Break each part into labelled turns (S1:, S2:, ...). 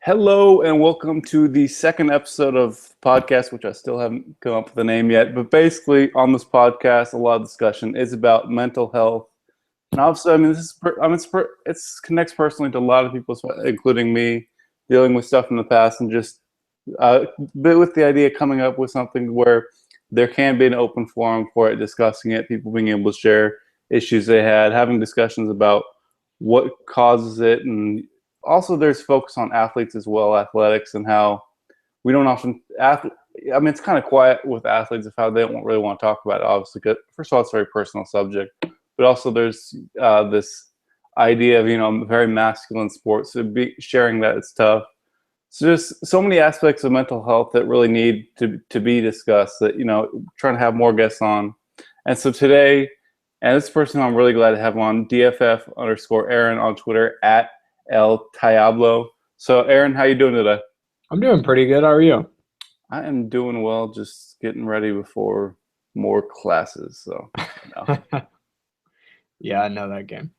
S1: Hello and welcome to the second episode of podcast, which I still haven't come up with a name yet. But basically, on this podcast, a lot of discussion is about mental health, and obviously, it's connects personally to a lot of people, including me, dealing with stuff in the past, and just but with the idea of coming up with something where there can be an open forum for it, discussing it, people being able to share issues they had, having discussions about what causes it, and also there's focus on athletes as well, athletics, and how we don't often it's kind of quiet with athletes of how they don't really want to talk about it, obviously, 'cause first of all, it's a very personal subject, but also there's this idea of very masculine sports, so sharing that it's tough. So there's so many aspects of mental health that really need to be discussed, that trying to have more guests on. And so today, and this person I'm really glad to have on, DFF_Aaron on Twitter, at El Diablo. So Aaron, how you doing today?
S2: I'm doing pretty good. How are you?
S1: I am doing well, just getting ready before more classes. So
S2: Yeah, I know that game.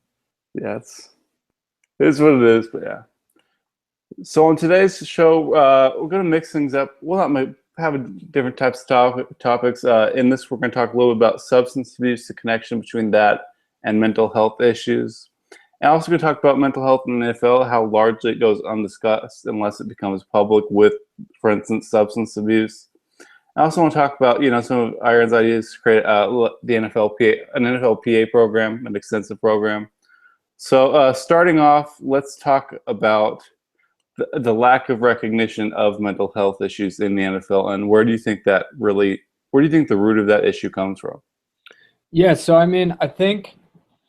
S1: yeah, it's what it is, but yeah. So on today's show, we're going to mix things up. We'll not have different types of topics. In this, we're going to talk a little bit about substance abuse, the connection between that and mental health issues. And also going to talk about mental health in the NFL, how largely it goes undiscussed unless it becomes public with, for instance, substance abuse. I also want to talk about, some of Aaron's ideas to create an NFLPA program, an extensive program. So starting off, let's talk about the lack of recognition of mental health issues in the NFL, and where do you think the root of that issue comes from?
S2: Yeah, so I think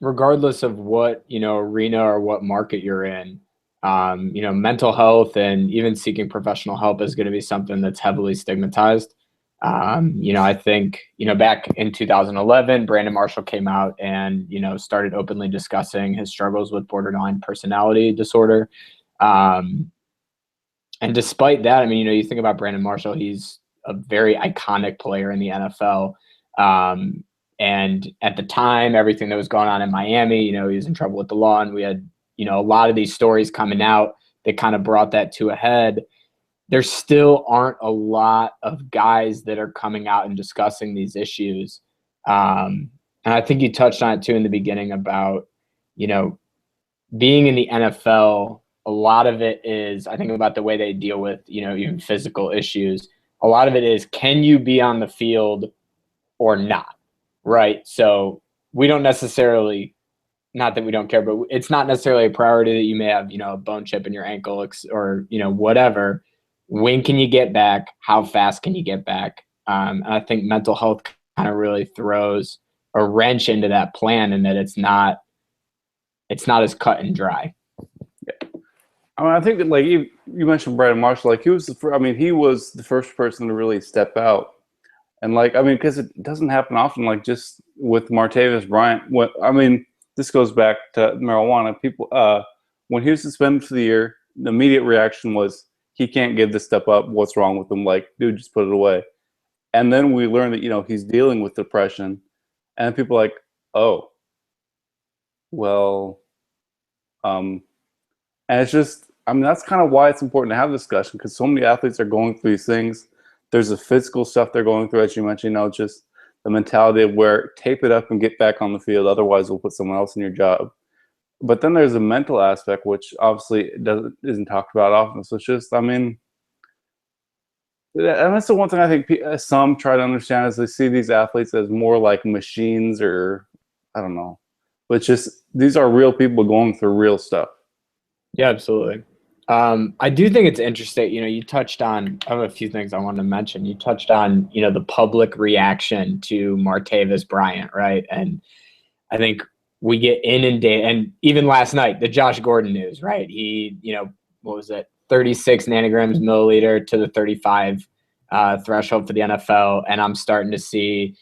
S2: regardless of what, arena or what market you're in, mental health and even seeking professional help is going to be something that's heavily stigmatized. I think, back in 2011, Brandon Marshall came out and, started openly discussing his struggles with borderline personality disorder. And despite that, you think about Brandon Marshall, he's a very iconic player in the NFL. And at the time, everything that was going on in Miami, he was in trouble with the law. And we had, a lot of these stories coming out that kind of brought that to a head. There still aren't a lot of guys that are coming out and discussing these issues. And I think you touched on it too in the beginning about, being in the NFL. A lot of it is, I think about the way they deal with, even physical issues. A lot of it is, can you be on the field or not? Right. So we don't necessarily, not that we don't care, but it's not necessarily a priority that you may have, a bone chip in your ankle or, whatever. When can you get back? How fast can you get back? And I think mental health kind of really throws a wrench into that plan, and that it's not as cut and dry.
S1: I think that, like you mentioned Brandon Marshall, like he was he was the first person to really step out, and because it doesn't happen often, like just with Martavis Bryant. This goes back to marijuana. People, when he was suspended for the year, the immediate reaction was, he can't give this step up. What's wrong with him? Like, dude, just put it away. And then we learned that he's dealing with depression, and people are like, oh, well, and it's just, that's kind of why it's important to have this discussion, because so many athletes are going through these things. There's the physical stuff they're going through, as you mentioned, just the mentality of where tape it up and get back on the field. Otherwise, we'll put someone else in your job. But then there's a mental aspect, which obviously isn't talked about often. So it's just, and that's the one thing I think some try to understand, is they see these athletes as more like machines, or I don't know. But it's just, these are real people going through real stuff.
S2: Yeah, absolutely. I do think it's interesting. You touched on, I have a few things I wanted to mention. You touched on, the public reaction to Martavis Bryant, right? And I think we get inundated, and even last night, the Josh Gordon news, right? He, what was it? 36 nanograms milliliter to the 35 threshold for the NFL. And I'm starting to see,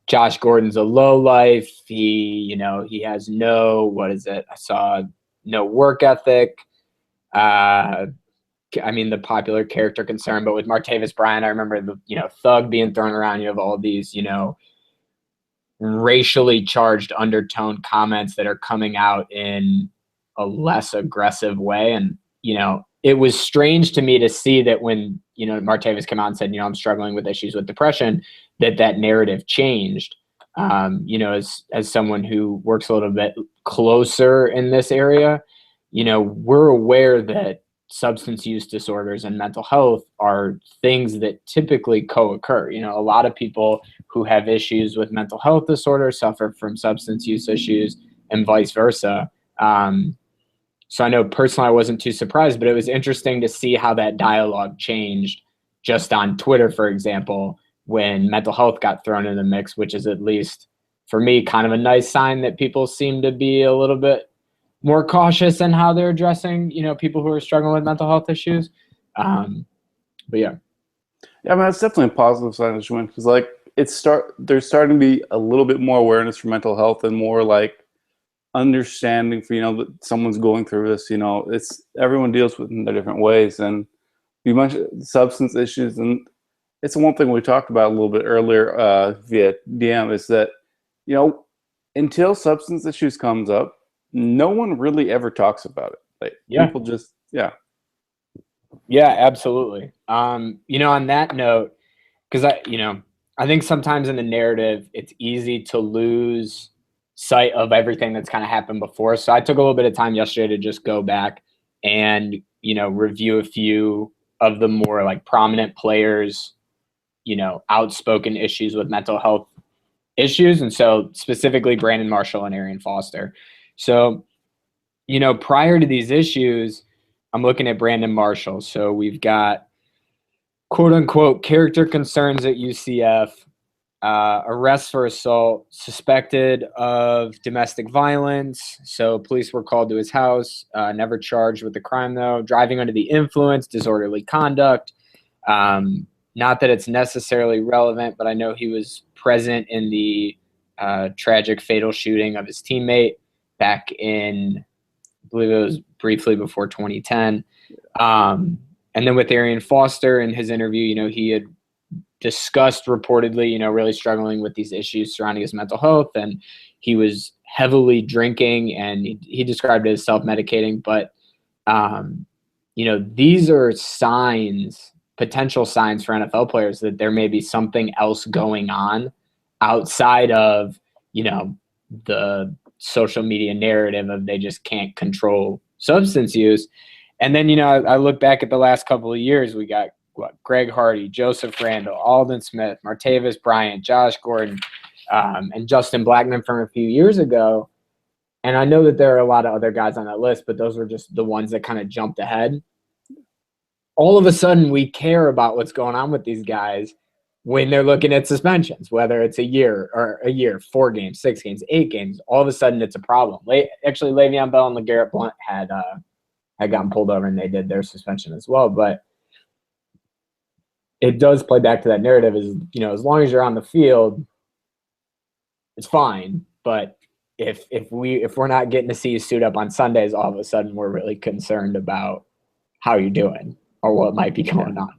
S2: Josh Gordon's a low life. He has I saw no work ethic. The popular character concern, but with Martavis Bryant, I remember the, thug being thrown around. You have all these, racially charged undertone comments that are coming out in a less aggressive way. And, it was strange to me to see that when, Martavis came out and said, I'm struggling with issues with depression, that narrative changed. As someone who works a little bit closer in this area, we're aware that substance use disorders and mental health are things that typically co-occur. A lot of people who have issues with mental health disorders suffer from substance use issues and vice versa. So I know personally I wasn't too surprised, but it was interesting to see how that dialogue changed just on Twitter, for example, when mental health got thrown in the mix, which is, at least for me, kind of a nice sign that people seem to be a little bit more cautious in how they're addressing, people who are struggling with mental health issues. But yeah.
S1: Yeah, I mean, that's definitely a positive sign, because like there's starting to be a little bit more awareness for mental health and more like understanding for that someone's going through this. It's everyone deals with it in their different ways, and you mentioned substance issues, and it's one thing we talked about a little bit earlier via DM is that until substance issues comes up, no one really ever talks about it. Like people just
S2: Yeah, absolutely. On that note, because I think sometimes in the narrative it's easy to lose sight of everything that's kind of happened before. So I took a little bit of time yesterday to just go back and review a few of the more like prominent players, outspoken issues with mental health issues, and so specifically Brandon Marshall and Arian Foster. So prior to these issues, I'm looking at Brandon Marshall. So we've got quote unquote character concerns at UCF, arrest for assault, suspected of domestic violence. So police were called to his house, never charged with the crime though. Driving under the influence, disorderly conduct. Not that it's necessarily relevant, but I know he was present in the tragic fatal shooting of his teammate back in, I believe it was briefly before 2010. And then with Arian Foster in his interview, he had discussed reportedly, really struggling with these issues surrounding his mental health, and he was heavily drinking, and he described it as self-medicating. But, these are signs, potential signs for NFL players that there may be something else going on outside of, the social media narrative of they just can't control substance use. And then, I look back at the last couple of years, we got Greg Hardy, Joseph Randall, Alden Smith, Martavis Bryant, Josh Gordon, and Justin Blackman from a few years ago. And I know that there are a lot of other guys on that list, but those were just the ones that kind of jumped ahead. All of a sudden, we care about what's going on with these guys when they're looking at suspensions, whether it's a year, 4 games, 6 games, 8 games. All of a sudden, it's a problem. Actually, Le'Veon Bell and LeGarrette Blount had gotten pulled over, and they did their suspension as well. But it does play back to that narrative is, as long as you're on the field, it's fine. But if we're not getting to see you suit up on Sundays, all of a sudden we're really concerned about how you're doing or what might be going on.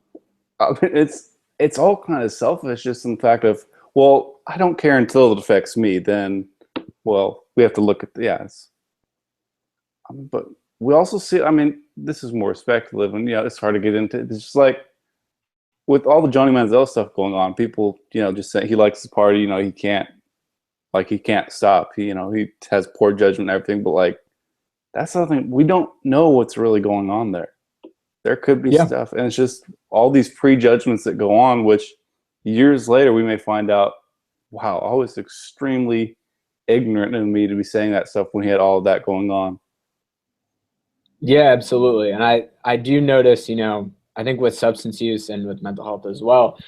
S1: It's all kind of selfish, just in the fact of, well, I don't care until it affects me. Then, well, we have to look at but we also see, this is more speculative, and it's hard to get into. It's just like with all the Johnny Manziel stuff going on, people, just say he likes to party, he can't stop. He has poor judgment and everything, but that's something we don't know what's really going on there. There could be stuff, and it's just all these prejudgments that go on, which years later we may find out, wow, I was extremely ignorant of me to be saying that stuff when he had all of that going on.
S2: Yeah, absolutely. And I do notice, I think with substance use and with mental health as well,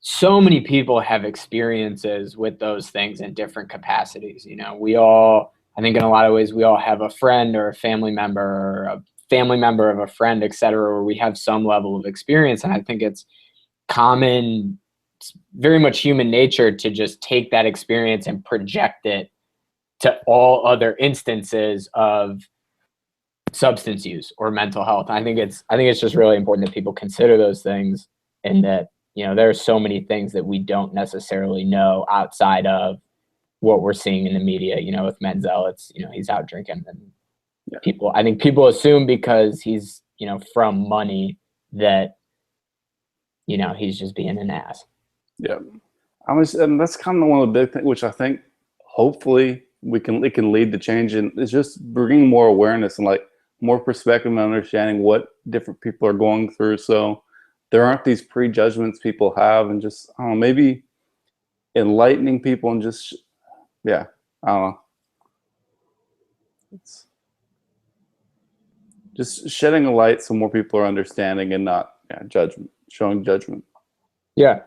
S2: so many people have experiences with those things in different capacities. I think in a lot of ways, we all have a friend or a family member or a family member of a friend, et cetera, where we have some level of experience. And I think it's common, it's very much human nature to just take that experience and project it to all other instances of substance use or mental health. I think it's just really important that people consider those things, and that, there are so many things that we don't necessarily know outside of what we're seeing in the media. With Menzel, it's, he's out drinking, and I think people assume because he's from money that, he's just being an ass.
S1: Yeah. And that's kind of one of the big things, which I think hopefully it can lead to change, and it's just bringing more awareness and like more perspective and understanding what different people are going through. So there aren't these prejudgments people have, and just, I don't know, maybe enlightening people and just, yeah, I don't know. It's just shedding a light so more people are understanding and not showing judgment.
S2: Yeah.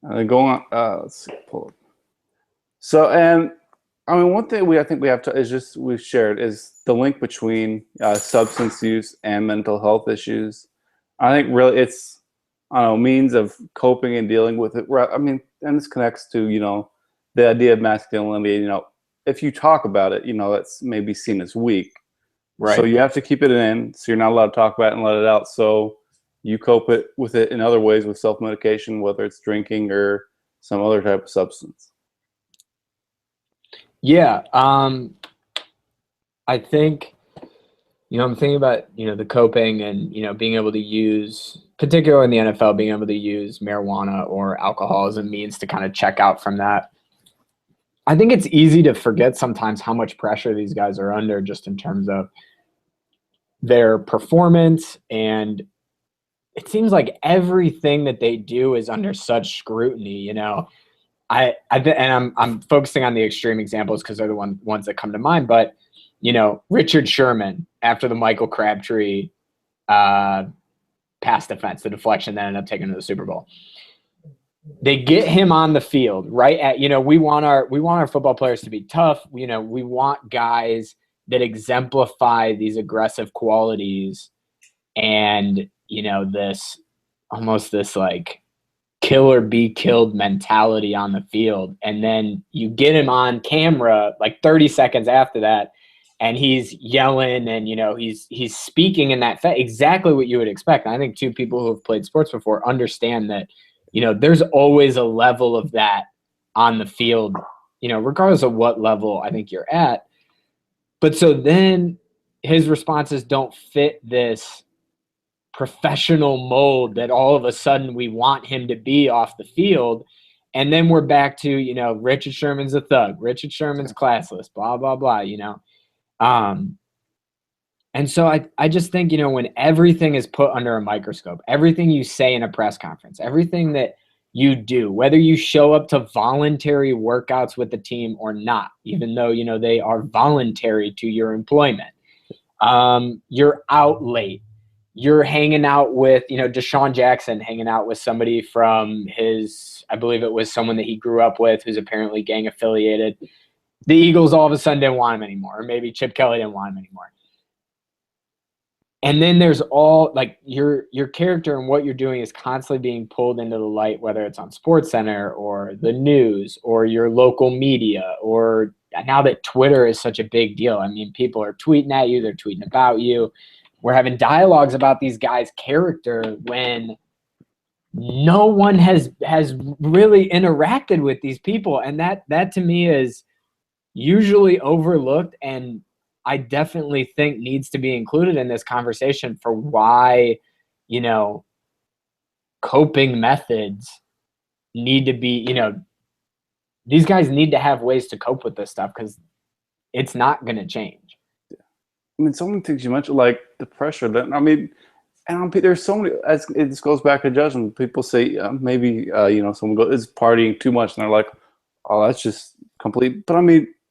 S1: And then going on, let's see, pull up. So, and I mean, one thing I think we have to is just we've shared is the link between substance use and mental health issues. I think really it's, I don't know, means of coping and dealing with it. I mean, and this connects to, the idea of masculinity. If you talk about it, that's maybe seen as weak.
S2: Right.
S1: So you have to keep it in. So you're not allowed to talk about it and let it out. So you cope with it in other ways with self-medication, whether it's drinking or some other type of substance.
S2: Yeah. I think, I'm thinking about, the coping and, being able to use, particularly in the NFL, being able to use marijuana or alcohol as a means to kind of check out from that. I think it's easy to forget sometimes how much pressure these guys are under just in terms of their performance, and it seems like everything that they do is under such scrutiny. I'm focusing on the extreme examples because they're the ones that come to mind. But Richard Sherman, after the Michael Crabtree pass defense, the deflection that ended up taking him to the Super Bowl, they get him on the field right at we want our football players to be tough. We want guys that exemplify these aggressive qualities and this almost this like kill or be killed mentality on the field. And then you get him on camera like 30 seconds after that, and he's yelling and he's speaking in that exactly what you would expect. And I think two people who have played sports before understand that there's always a level of that on the field, regardless of what level I think you're at. But so then his responses don't fit this professional mold that all of a sudden we want him to be off the field. And then we're back to, Richard Sherman's a thug, Richard Sherman's classless, blah, blah, blah, And so I just think, when everything is put under a microscope, everything you say in a press conference, everything that you do, whether you show up to voluntary workouts with the team or not, even though, they are voluntary to your employment, you're out late, you're hanging out with, Deshaun Jackson hanging out with somebody from I believe it was someone that he grew up with who's apparently gang affiliated. The Eagles all of a sudden didn't want him anymore, or maybe Chip Kelly didn't want him anymore. And then there's all like your character and what you're doing is constantly being pulled into the light, whether it's on SportsCenter or the news or your local media, or now that Twitter is such a big deal. I mean, people are tweeting at you, they're tweeting about you. We're having dialogues about these guys' character when no one has really interacted with these people. And that to me is usually overlooked, and I definitely think needs to be included in this conversation for why, coping methods need to be, these guys need to have ways to cope with this stuff because it's not going to change.
S1: I mean, so many things you mentioned, like the pressure that, there's so many, this goes back to judgment. People say maybe, someone is partying too much and they're like, oh, that's just complete. But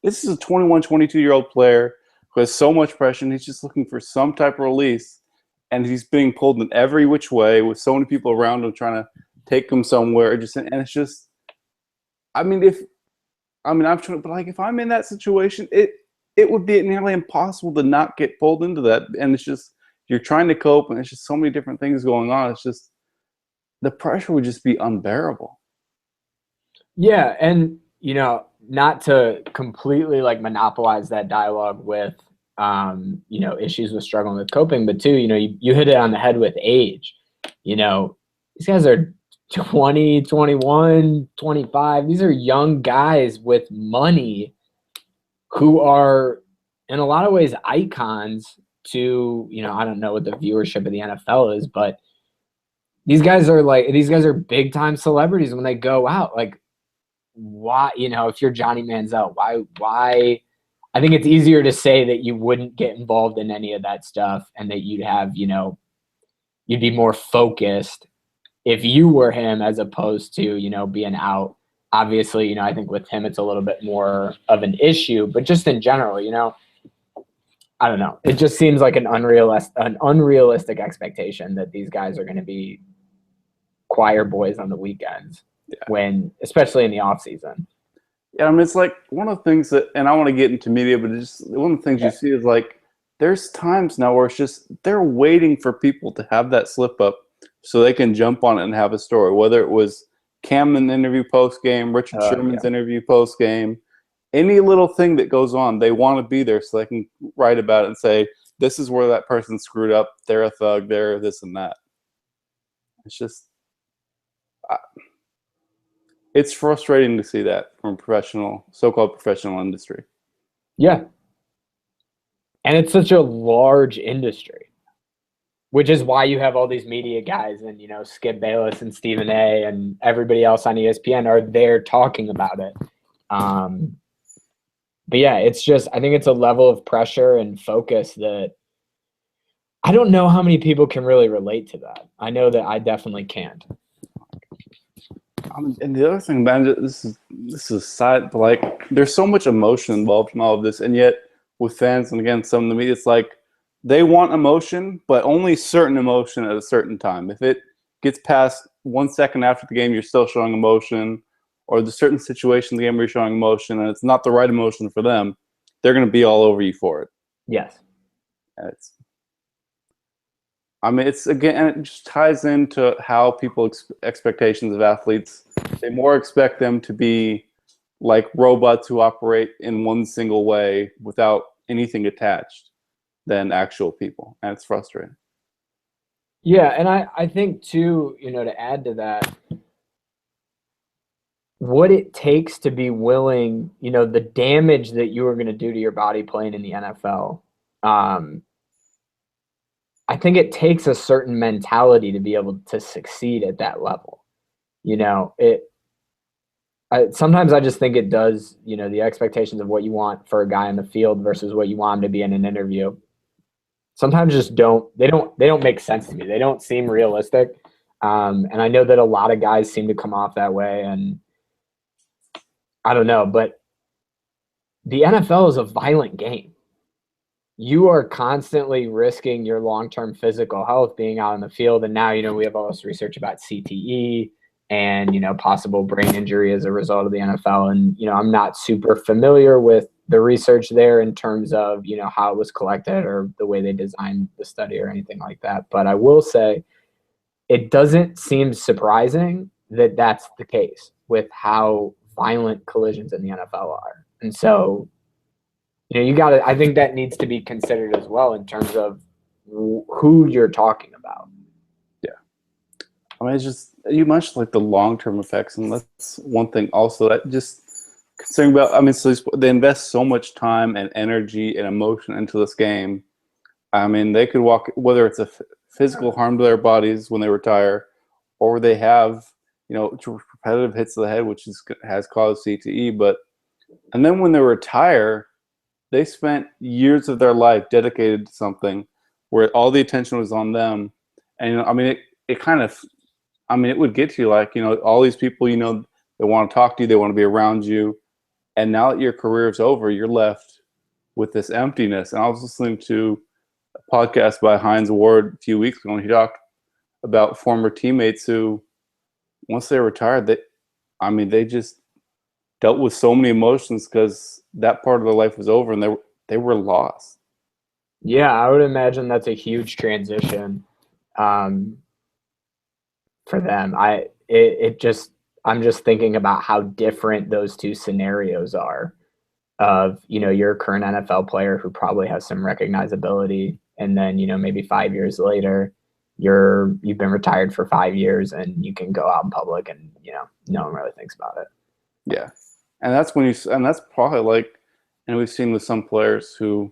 S1: this is a 21, 22-year-old player who has so much pressure, and he's just looking for some type of release, and he's being pulled in every which way with so many people around him trying to take him somewhere. And it's just, if I'm in that situation, it would be nearly impossible to not get pulled into that. And it's just, you're trying to cope, and it's just so many different things going on. It's just, the pressure would just be unbearable.
S2: Yeah. And, not to completely like monopolize that dialogue with, issues with struggling with coping, but too, you hit it on the head with age. These guys are 20, 21, 25. These are young guys with money who are in a lot of ways icons to, I don't know what the viewership of the NFL is, but these guys are big time celebrities when they go out. Like, why, if you're Johnny Manziel, why I think it's easier to say that you wouldn't get involved in any of that stuff and that you'd have, you'd be more focused if you were him as opposed to, being out. Obviously, I think with him it's a little bit more of an issue, but just in general, I don't know. It just seems like an unrealistic expectation that these guys are going to be choir boys on the weekends, especially in the off season.
S1: Yeah, I mean, it's like one of the things that, and I want to get into media, but it's just one of the things you see is like there's times now where it's just they're waiting for people to have that slip up so they can jump on it and have a story. Whether it was Camden interview post game, Richard Sherman's interview post game, any little thing that goes on, they want to be there so they can write about it and say, this is where that person screwed up. They're a thug. They're this and that. It's just, it's frustrating to see that from so-called professional industry.
S2: Yeah. And it's such a large industry, which is why you have all these media guys and, Skip Bayless and Stephen A. and everybody else on ESPN are there talking about it. But yeah, it's just, I think it's a level of pressure and focus that I don't know how many people can really relate to that. I know that I definitely can't.
S1: And the other thing, man, this is side, but like there's so much emotion involved in all of this, and yet with fans and again some of the media, it's like they want emotion, but only certain emotion at a certain time. If it gets past 1 second after the game, you're still showing emotion, or there's certain situation in the game where you're showing emotion, and it's not the right emotion for them, they're going to be all over you for it.
S2: Yes.
S1: And it's again, and it just ties into how people expectations of athletes. They more expect them to be like robots who operate in one single way without anything attached than actual people, and it's frustrating.
S2: Yeah, and I think too, to add to that, what it takes to be willing, the damage that you are going to do to your body playing in the NFL. I think it takes a certain mentality to be able to succeed at that level. Sometimes I just think it does, the expectations of what you want for a guy in the field versus what you want him to be in an interview. Sometimes just don't make sense to me. They don't seem realistic. And I know that a lot of guys seem to come off that way, and I don't know, but the NFL is a violent game. You are constantly risking your long-term physical health being out in the field. And now, we have all this research about CTE and, possible brain injury as a result of the NFL. And, I'm not super familiar with the research there in terms of, how it was collected or the way they designed the study or anything like that. But I will say it doesn't seem surprising that that's the case with how violent collisions in the NFL are. And so, I think that needs to be considered as well in terms of who you're talking about.
S1: Yeah. It's just, you mentioned like the long-term effects, and that's one thing also that just considering about, so they invest so much time and energy and emotion into this game. They could walk, whether it's a physical harm to their bodies when they retire, or they have, repetitive hits to the head, which has caused CTE, and then when they retire, they spent years of their life dedicated to something where all the attention was on them. And, it kind of, it would get to you like, all these people, they want to talk to you, they want to be around you. And now that your career is over, you're left with this emptiness. And I was listening to a podcast by Heinz Ward a few weeks ago, and he talked about former teammates who, once they retired, they just dealt with so many emotions because that part of their life was over, and they were lost.
S2: Yeah, I would imagine that's a huge transition for them. I'm just thinking about how different those two scenarios are of, you're a current NFL player who probably has some recognizability, and then, maybe 5 years later, you've been retired for 5 years and you can go out in public and, no one really thinks about it.
S1: Yeah. And that's probably like, and we've seen with some players who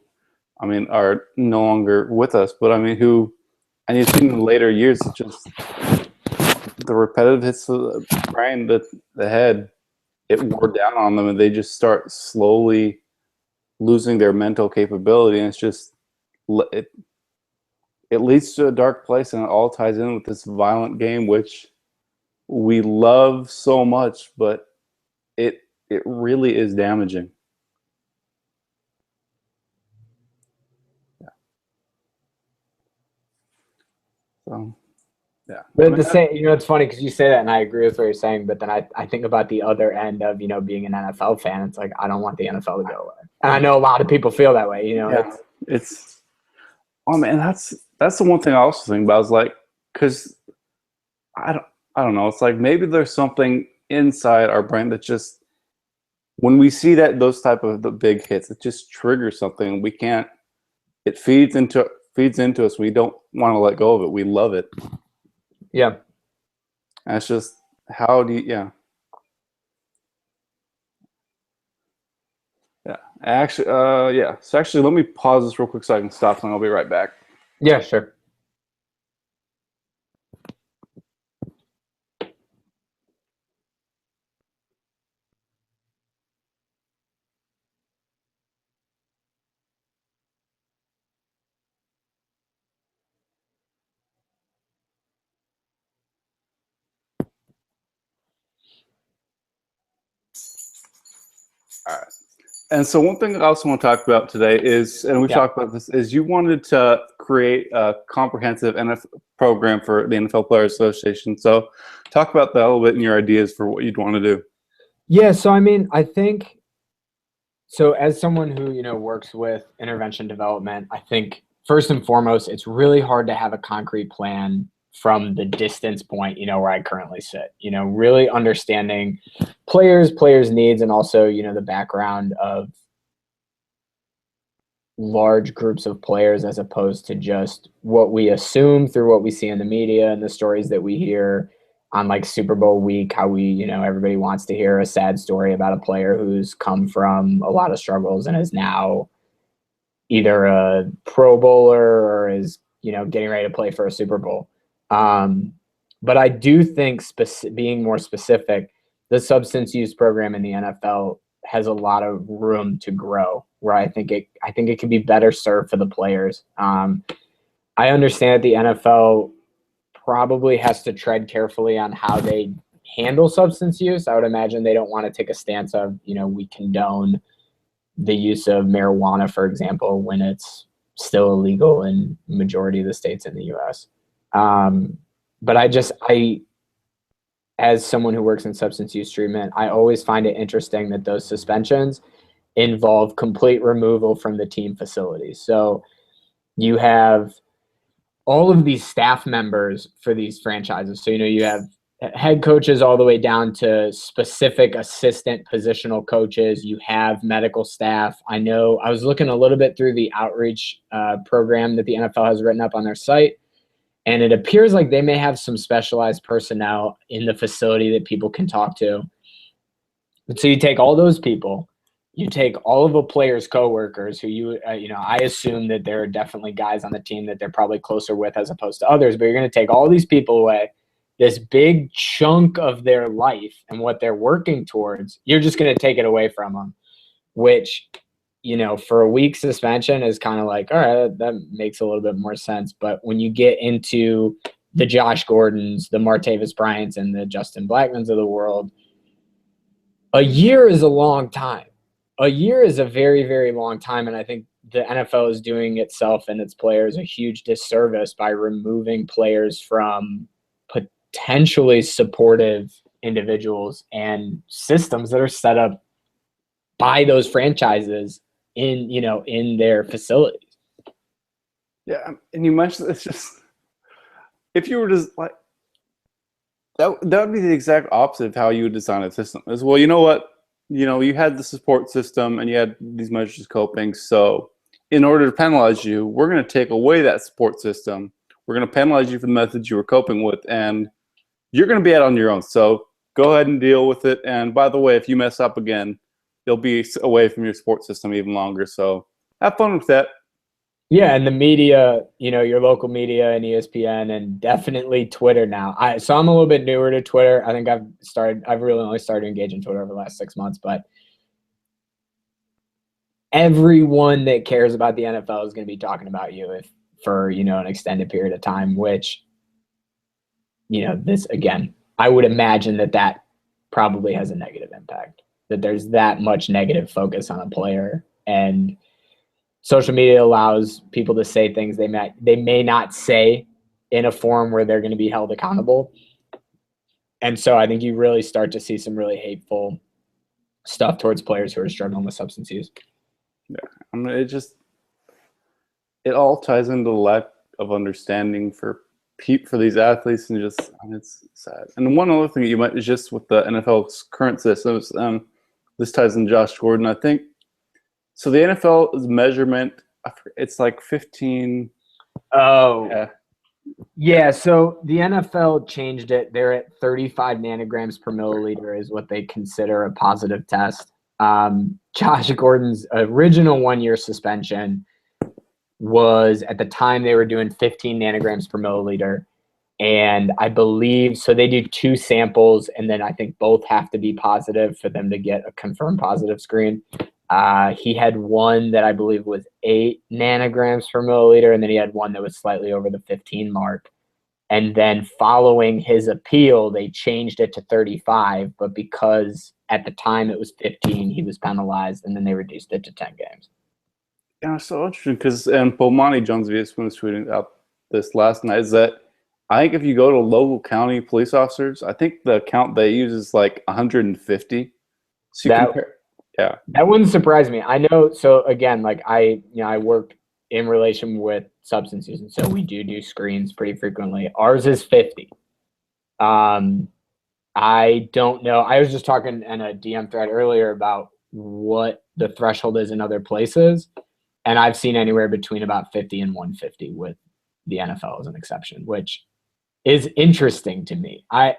S1: I mean, are no longer with us, but I mean, and you've seen in later years, it's just the repetitive hits of the brain, the head, it wore down on them, and they just start slowly losing their mental capability, and it's just it leads to a dark place, and it all ties in with this violent game, which we love so much, but it really is damaging. Yeah. So, yeah.
S2: But at the same, it's funny because you say that, and I agree with what you're saying. But then I think about the other end of being an NFL fan. It's like I don't want the NFL to go away, and I know a lot of people feel that way.
S1: Yeah, it's oh man, that's the one thing I also think about is like, because I don't know. It's like maybe there's something inside our brain that just when we see those type of the big hits, it just triggers something. We can't. It feeds into us. We don't want to let go of it. We love it.
S2: Yeah.
S1: And it's just how do you? Yeah. Yeah. Actually, yeah. So actually, let me pause this real quick so I can stop, and I'll be right back.
S2: Yeah. Sure.
S1: All right. And so one thing I also want to talk about today is, and we've talked about this, is you wanted to create a comprehensive NFL program for the NFL Players Association. So talk about that a little bit and your ideas for what you'd want to do.
S2: Yeah. So, I mean, I think, so as someone who, works with intervention development, I think first and foremost, it's really hard to have a concrete plan from the distance point, where I currently sit, really understanding players' needs, and also, the background of large groups of players as opposed to just what we assume through what we see in the media and the stories that we hear on like Super Bowl week, how we, everybody wants to hear a sad story about a player who's come from a lot of struggles and is now either a Pro Bowler or is, getting ready to play for a Super Bowl. But I do think being more specific, the substance use program in the NFL has a lot of room to grow, where I think it can be better served for the players. I understand that the NFL probably has to tread carefully on how they handle substance use. I would imagine they don't want to take a stance of, we condone the use of marijuana, for example, when it's still illegal in majority of the states in the U.S. But as someone who works in substance use treatment, I always find it interesting that those suspensions involve complete removal from the team facilities. So you have all of these staff members for these franchises. So, you have head coaches all the way down to specific assistant positional coaches. You have medical staff. I know I was looking a little bit through the outreach program that the NFL has written up on their site, and it appears like they may have some specialized personnel in the facility that people can talk to. But so you take all those people, you take all of a player's coworkers who I assume that there are definitely guys on the team that they're probably closer with as opposed to others, but you're going to take all these people away, this big chunk of their life and what they're working towards, you're just going to take it away from them, which, for a week suspension is kind of like, all right, that makes a little bit more sense. But when you get into the Josh Gordons, the Martavis Bryants, and the Justin Blackmons of the world, a year is a long time. A year is a very, very long time, and I think the NFL is doing itself and its players a huge disservice by removing players from potentially supportive individuals and systems that are set up by those franchises in their facilities.
S1: Yeah, and you mentioned it's just if you were just like that would be the exact opposite of how you would design a system. As well, you know what? You had the support system and you had these measures of coping. So in order to penalize you, we're going to take away that support system. We're going to penalize you for the methods you were coping with, and you're going to be out on your own. So go ahead and deal with it. And by the way, if you mess up again, you'll be away from your support system even longer. So have fun with that.
S2: Yeah, and the media, your local media and ESPN and definitely Twitter now. So I'm a little bit newer to Twitter. I think I've really only started engaging Twitter over the last 6 months, but everyone that cares about the NFL is going to be talking about you for an extended period of time, which, this again, I would imagine that probably has a negative impact, that there's that much negative focus on a player, and social media allows people to say things they may not say in a forum where they're going to be held accountable. And so I think you really start to see some really hateful stuff towards players who are struggling with substance use.
S1: Yeah, I mean, it all ties into the lack of understanding for these athletes, and it's sad. And one other thing you might is just with the NFL's current systems. This ties in Josh Gordon, I think. So the NFL's measurement, it's like 15.
S2: Oh, yeah. So the NFL changed it. They're at 35 nanograms per milliliter is what they consider a positive test. Josh Gordon's original 1-year suspension was, at the time, they were doing 15 nanograms per milliliter. And I believe, so they do 2 samples, and then I think both have to be positive for them to get a confirmed positive screen. He had one that I believe was 8 nanograms per milliliter, and then he had one that was slightly over the 15 mark. And then following his appeal, they changed it to 35, but because at the time it was 15, he was penalized, and then they reduced it to 10 games.
S1: Yeah, it's so interesting because Bomani Jones of ESPN was tweeting out this last night, is that I think if you go to local county police officers, I think the count they use is like 150. So you compare. Yeah,
S2: that wouldn't surprise me. I know. So again, like I work in relation with substance use, and so we do screens pretty frequently. Ours is 50. I don't know. I was just talking in a DM thread earlier about what the threshold is in other places, and I've seen anywhere between about 50 and 150 with the NFL as an exception, which is interesting to me. I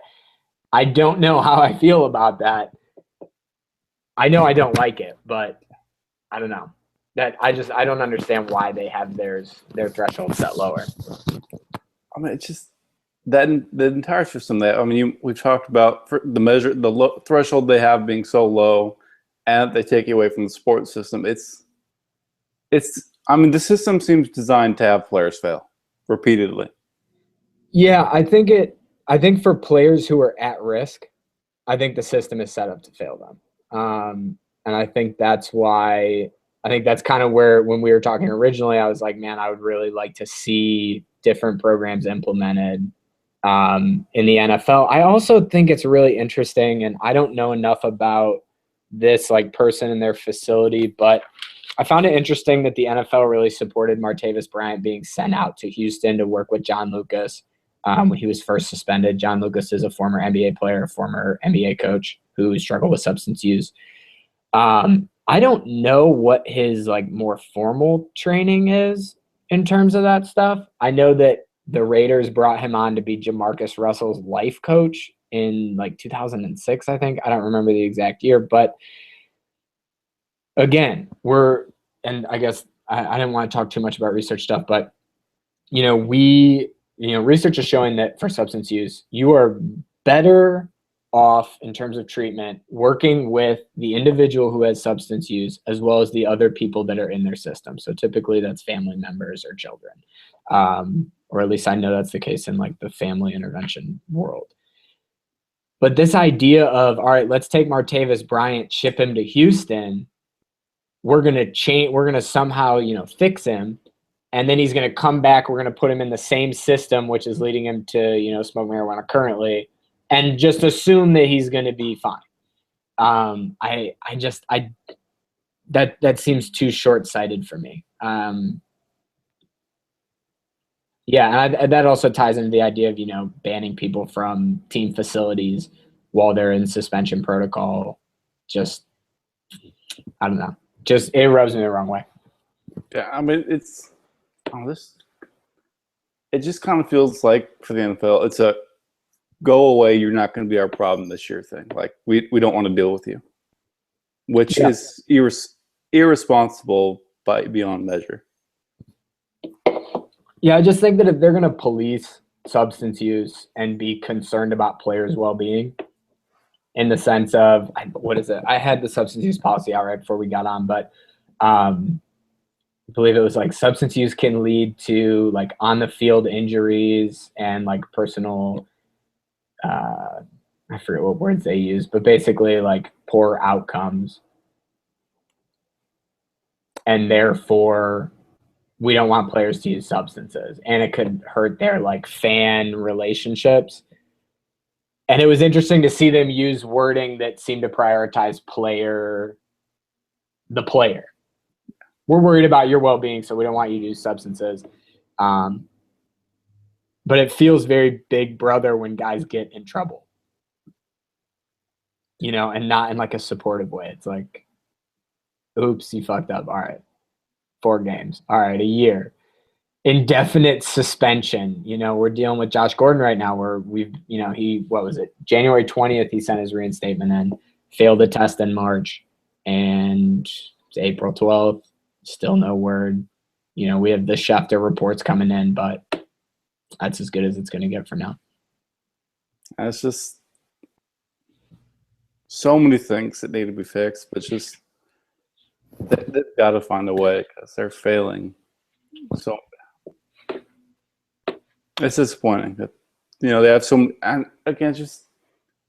S2: don't know how I feel about that. I know I don't like it, but I don't know. I don't understand why they have their threshold set lower.
S1: I mean, it's just that the entire system. We've talked about the threshold they have being so low, and they take it away from the sports system. It's. I mean, the system seems designed to have players fail repeatedly.
S2: Yeah, I think for players who are at risk, I think the system is set up to fail them. And I think that's why, I think that's kind of where, when we were talking originally, I was like, man, I would really like to see different programs implemented in the NFL. I also think it's really interesting, and I don't know enough about this like person in their facility, but I found it interesting that the NFL really supported Martavis Bryant being sent out to Houston to work with John Lucas when he was first suspended. John Lucas is a former NBA player, former NBA coach who struggled with substance use. I don't know what his like more formal training is in terms of that stuff. I know that the Raiders brought him on to be Jamarcus Russell's life coach in like 2006, I think. I don't remember the exact year, but again, and I guess I didn't want to talk too much about research stuff, but research is showing that for substance use, you are better off in terms of treatment working with the individual who has substance use as well as the other people that are in their system. So typically that's family members or children, or at least I know that's the case in like the family intervention world. But this idea of, all right, let's take Martavis Bryant, ship him to Houston. We're going to somehow, fix him. And then he's going to come back. We're going to put him in the same system, which is leading him to, smoke marijuana currently, and just assume that he's going to be fine. That seems too short-sighted for me. Yeah, and that also ties into the idea of, banning people from team facilities while they're in suspension protocol. Just, I don't know. Just, it rubs me the wrong way.
S1: Yeah, I mean, it just kind of feels like for the NFL, it's a go away, you're not going to be our problem this year thing. Like, we don't want to deal with you, which is irresponsible beyond measure.
S2: Yeah, I just think that if they're going to police substance use and be concerned about players' well-being, in the sense of, what is it? I had the substance use policy out right before we got on, but I believe it was like substance use can lead to like on the field injuries and like personal, I forget what words they use, but basically like poor outcomes. And therefore we don't want players to use substances, and it could hurt their like fan relationships. And it was interesting to see them use wording that seemed to prioritize the player. We're worried about your well-being, so we don't want you to use substances. But it feels very big brother when guys get in trouble, and not in like a supportive way. It's like, oops, you fucked up. All right, 4 games. All right, a year. Indefinite suspension. We're dealing with Josh Gordon right now where what was it? January 20th, he sent his reinstatement in, failed the test in March, and it's April 12th, still no word. We have the Schefter reports coming in, but that's as good as it's going to get for now.
S1: It's just so many things that need to be fixed, but just they've got to find a way because they're failing. So it's disappointing that they have and again, just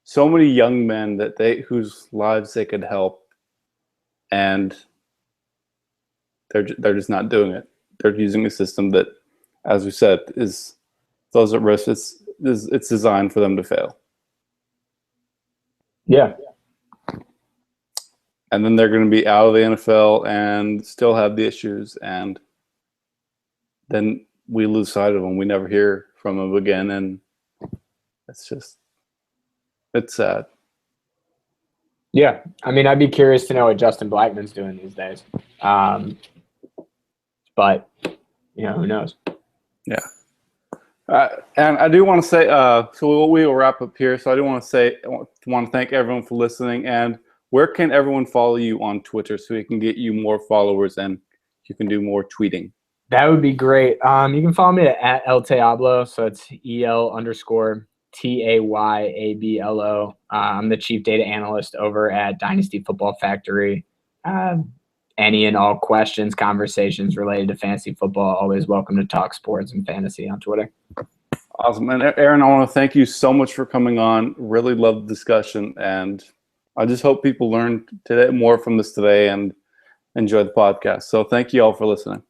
S1: so many young men whose lives they could help, and they're just not doing it. They're using a system that, as we said, is those at risk. It's designed for them to fail.
S2: Yeah.
S1: And then they're going to be out of the NFL and still have the issues, and then we lose sight of them. We never hear from them again, and it's sad.
S2: Yeah, I mean, I'd be curious to know what Justin Blackmon's doing these days. But who knows?
S1: Yeah. And I do want to say, so we will wrap up here. So I do want to thank everyone for listening. And where can everyone follow you on Twitter so we can get you more followers and you can do more tweeting?
S2: That would be great. You can follow me at El Tayablo. So it's EL_TAYABLO. I'm the chief data analyst over at Dynasty Football Factory. Any and all questions, conversations related to fantasy football, always welcome to talk sports and fantasy on Twitter.
S1: Awesome. And Aaron, I want to thank you so much for coming on. Really loved the discussion. And I just hope people learned more from this today and enjoy the podcast. So thank you all for listening.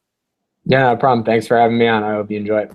S2: Yeah, no problem. Thanks for having me on. I hope you enjoy it.